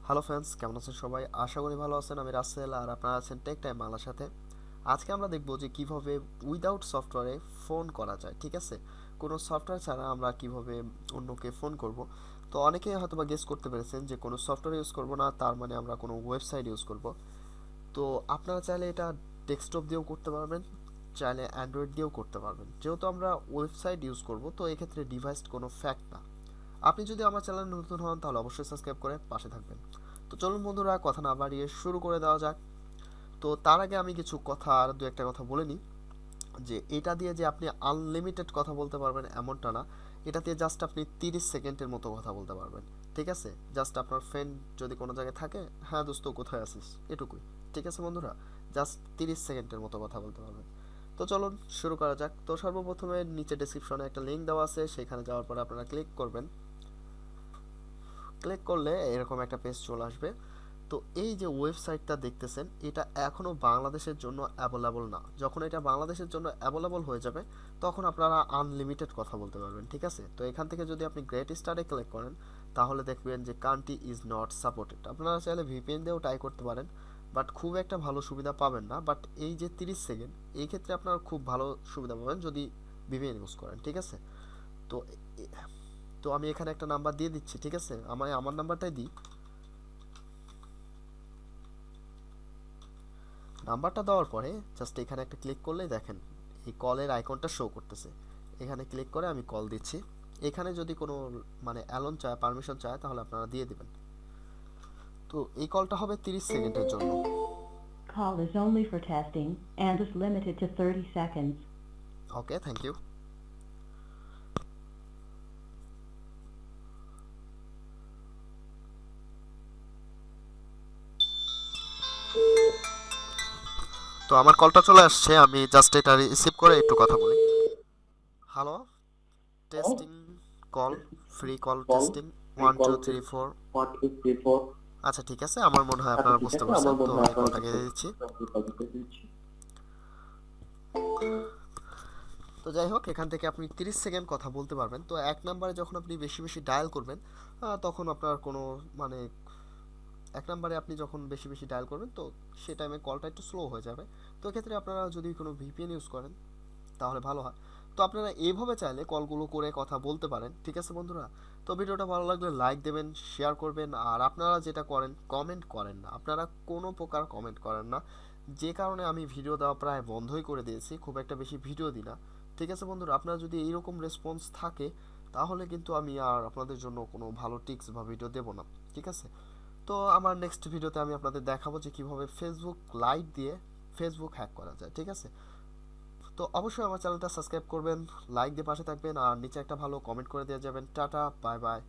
Hello friends, কেমন আছেন সবাই? আশা করি ভালো আছেন। আমি রাসেল আর আপনারা আছেন টেক টাইম বাংলার সাথে। আজকে আমরা দেখব যে কিভাবে উইদাউট সফটওয়্যারে ফোন করা যায়। ঠিক আছে, কোনো সফটওয়্যার ছাড়া আমরা কিভাবে অন্যকে ফোন করব। তো অনেকেই হয়তোবা গেস করতে পেরেছেন যে কোনো সফটওয়্যার ইউজ করব না, তার মানে আমরা কোনো ওয়েবসাইট ইউজ করব। তো আপনারা চাইলে এটা ডেস্কটপ দিয়েও করতে পারবেন, চাইলে অ্যান্ড্রয়েড দিয়েও করতে পারবেন। যেহেতু আমরা ওয়েবসাইট ইউজ করব, তো এক্ষেত্রে ডিভাইস কোনো ফ্যাক্ট না। আপনি যদি আমার চ্যানেলে নতুন হন তাহলে অবশ্যই সাবস্ক্রাইব করে পাশে থাকবেন। তো চলুন বন্ধুরা, কথা না বাড়িয়ে শুরু করে দেওয়া যাক। তো তার আগে আমি কিছু কথা আর দু একটা কথা বলে নিই। যে এটা দিয়ে যে আপনি আনলিমিটেড কথা বলতে পারবেন এমনটা না। এটা দিয়ে জাস্ট আপনি 30 সেকেন্ডের মতো কথা বলতে পারবেন। ঠিক আছে, জাস্ট আপনার ফ্রেন্ড যদি কোনো জায়গায় থাকে, হ্যাঁ দোস্ত কোথায় আছিস, এটুকুই। ঠিক আছে বন্ধুরা, জাস্ট 30 সেকেন্ডের মতো কথা বলতে পারবেন। তো চলুন শুরু করা যাক। তো সর্বপ্রথমে নিচে ডেসক্রিপশনে একটা লিঙ্ক দেওয়া আছে, সেখানে যাওয়ার পরে আপনারা ক্লিক করবেন। ক্লিক করলে এরকম একটা পেজ চলে আসবে। তো এই যে ওয়েবসাইটটা দেখতেছেন, এটা এখনো বাংলাদেশের জন্য অ্যাভেলেবল না। যখন এটা বাংলাদেশের জন্য অ্যাভেলেবল হয়ে যাবে, তখন আপনারা আনলিমিটেড কথা বলতে পারবেন। ঠিক আছে, তো এখান থেকে যদি আপনি গ্রেট স্টারে ক্লিক করেন, তাহলে দেখবেন যে কান্ট্রি ইজ নট সাপোর্টেড। আপনারা চাইলে ভিপিএন দিয়েও ট্রাই করতে পারেন, বাট খুব একটা ভালো সুবিধা পাবেন না। বাট এই যে 30 সেকেন্ড, এই ক্ষেত্রে আপনারা খুব ভালো সুবিধা পাবেন যদি ভিপিএন ইউজ করেন। ঠিক আছে, তো তো আমি এখানে একটা নাম্বার দিয়ে দিচ্ছি। ঠিক আছে, আমার নাম্বারটাই দিই। নাম্বারটা দেওয়ার পরে জাস্ট এখানে একটা ক্লিক করলেই দেখেন এই কলের আইকনটা শো করতেছে। এখানে ক্লিক করে আমি কল দিচ্ছি। এখানে যদি কোনো মানে অ্যালোন চায়, পারমিশন চায়, তাহলে আপনারা দিয়ে দিবেন। তো এই কলটা হবে 30 সেকেন্ডের জন্য। Call is only for testing and is limited to 30 seconds. Okay, thank you. তো আমার কলটা চলে আসছে, আমি জাস্ট এটা রিসিভ করে একটু কথা বলি। Hello, testing call, free call testing, one two three four. আচ্ছা ঠিক আছে, আমার মনে হয় আপনারা বুঝতে পারছেন, তো আমি কলটা কেটে দিচ্ছি। তো যাই হোক, এখান থেকে আপনি 30 সেকেন্ড কথা বলতে পারবেন। তো এক নাম্বারে যখন আপনি বেশি বেশি ডায়াল করবেন, তখন আপনার কোনো মানে এক নাম্বারে আপনি যখন বেশি বেশি ডায়াল করবেন, তো সে টাইমে কলটা একটু স্লো হয়ে যাবে। তো এক্ষেত্রে আপনারা যদি কোনো ভিপিএন ইউজ করেন তাহলে ভালো হয়। তো আপনারা এইভাবে চাইলে কলগুলো করে কথা বলতে পারেন। ঠিক আছে বন্ধুরা, তো ভিডিওটা ভালো লাগলে লাইক দেবেন, শেয়ার করবেন। আর আপনারা যেটা করেন, কমেন্ট করেন না, আপনারা কোনো প্রকার কমেন্ট করেন না। যে কারণে আমি ভিডিও দেওয়া প্রায় বন্ধই করে দিয়েছি, খুব একটা বেশি ভিডিও দিই না। ঠিক আছে বন্ধুরা, আপনারা যদি এইরকম রেসপন্স থাকে, তাহলে কিন্তু আমি আর আপনাদের জন্য কোনো ভালো টিপস বা ভিডিও দেবো না। ঠিক আছে, তো আমার নেক্সট ভিডিওতে আমি আপনাদের দেখাবো যে কিভাবে ফেসবুক লাইভ দিয়ে ফেসবুক হ্যাক করা যায়। ঠিক আছে, তো অবশ্যই আমার চ্যানেলটা সাবস্ক্রাইব করবেন, লাইক দিয়ে পাশে থাকবেন, আর নিচে একটা ভালো কমেন্ট করে দিয়ে যাবেন। Tata, bye bye.